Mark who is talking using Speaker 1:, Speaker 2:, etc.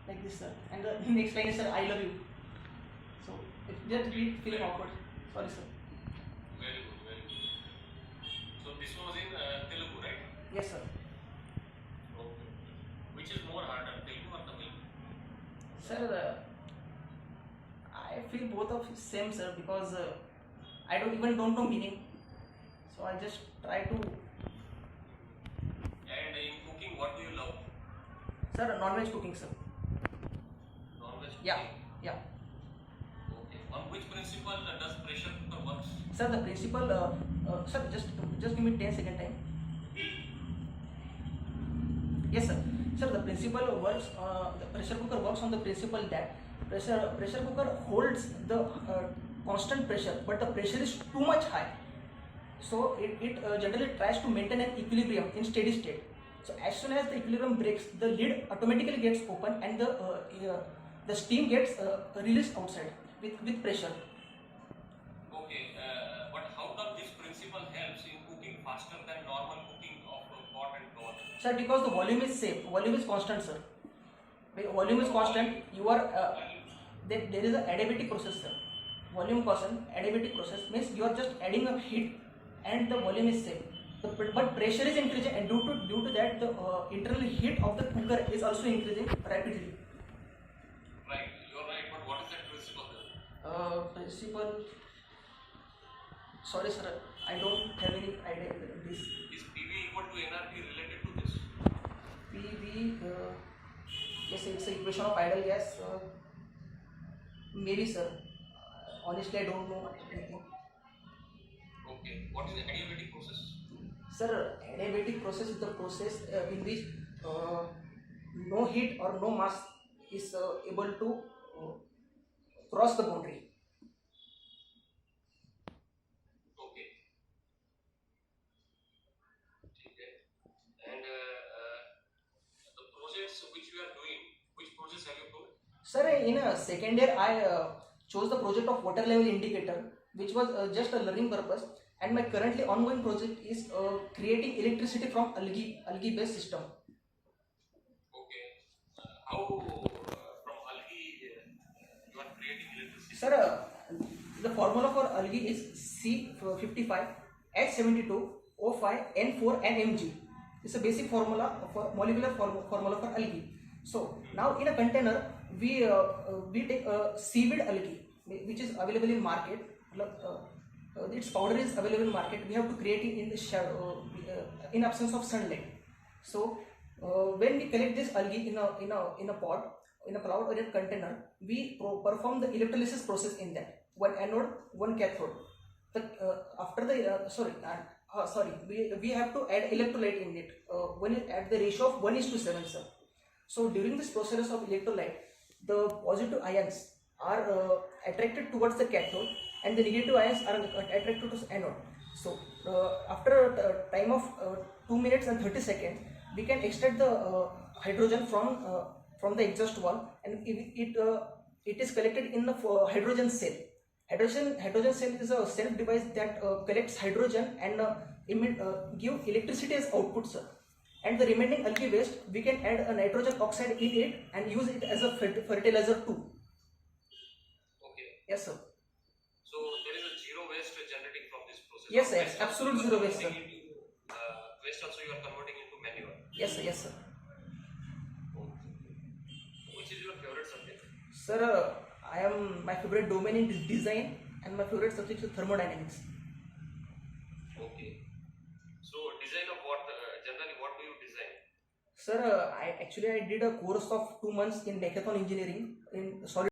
Speaker 1: like this, sir. And the next line is, sir, I love you. So it just be feeling awkward. Sorry, sir.
Speaker 2: Very good, very good. So this was in Telugu, right?
Speaker 1: Yes, sir.
Speaker 2: Okay. Which is more harder, Telugu or Tamil?
Speaker 1: Sir, I feel both of same, sir, because I don't know meaning. So I just try to.
Speaker 2: And in cooking, what do you love?
Speaker 1: Sir, non-veg cooking, sir.
Speaker 2: Non-veg cooking?
Speaker 1: Yeah, yeah.
Speaker 2: Okay. On which principle does pressure cooker works?
Speaker 1: Sir, the principle, sir, just give me 10 second time. Yes, sir. Sir, the principle works. The pressure cooker works on the principle that pressure cooker holds the constant pressure, but the pressure is too much high. So it generally tries to maintain an equilibrium in steady state. So as soon as the equilibrium breaks, the lid automatically gets open and the steam gets released outside with pressure.
Speaker 2: Okay. But how come this principle helps in cooking faster than normal cooking of pot and pot?
Speaker 1: Sir, because the volume is same, volume is constant, sir. When volume is constant, you are there is a adiabatic process, sir. Volume constant, adiabatic process means you are just adding a heat and the volume is same. But pressure is increasing, and due to that the internal heat of the cooker is also increasing rapidly.
Speaker 2: Right, you're right. But what is that principle then?
Speaker 1: Principle. Sorry, sir, I don't have any idea in this.
Speaker 2: Is PV equal to NRP related to this?
Speaker 1: PV, yes, it's an equation of ideal gas. Maybe, sir. Honestly, I don't know anything.
Speaker 2: Okay. What is the adiabatic process?
Speaker 1: Sir, adiabatic process is the process in which no heat or no mass is able to cross the boundary.
Speaker 2: Okay. Okay. And the projects which you are doing, which projects have you told?
Speaker 1: Sir, in a second year, I chose the project of water level indicator, which was just a learning purpose. And my currently ongoing project is creating electricity from algae based system.
Speaker 2: Okay. How from algae you are creating electricity?
Speaker 1: Sir, the formula for algae is C55H72O5N4 and Mg. It's a basic formula for molecular formula for algae. So now in a container we take seaweed algae, which is available in market. Its powder is available in market. We have to create it in the shadow, in absence of sunlight. So when we collect this algae in a pot, in a cloud or in a container, we perform the electrolysis process in that. One anode, one cathode. We have to add electrolyte in it. When it at the ratio of 1:7, sir. So during this process of electrolyte, the positive ions are attracted towards the cathode, and the negative ions are attracted to the anode. So after a time of 2 minutes and 30 seconds, we can extract the hydrogen from the exhaust valve, and it is collected in the hydrogen cell. Hydrogen cell is a self device that collects hydrogen and give electricity as output, sir. And the remaining algae waste, we can add a nitrogen oxide in it and use it as a fertilizer too.
Speaker 2: Okay.
Speaker 1: Yes, sir.
Speaker 2: So there is a zero waste generating from this process.
Speaker 1: Yes, sir. Absolute zero waste, sir.
Speaker 2: Waste also you are converting into manure.
Speaker 1: Yes, sir. Yes, sir.
Speaker 2: Which is your favorite subject?
Speaker 1: Sir, my favorite domain is design, and my favorite subject is thermodynamics.
Speaker 2: Okay. So design of what? Generally, what do you design?
Speaker 1: Sir, I did a course of 2 months in mechathon engineering in solid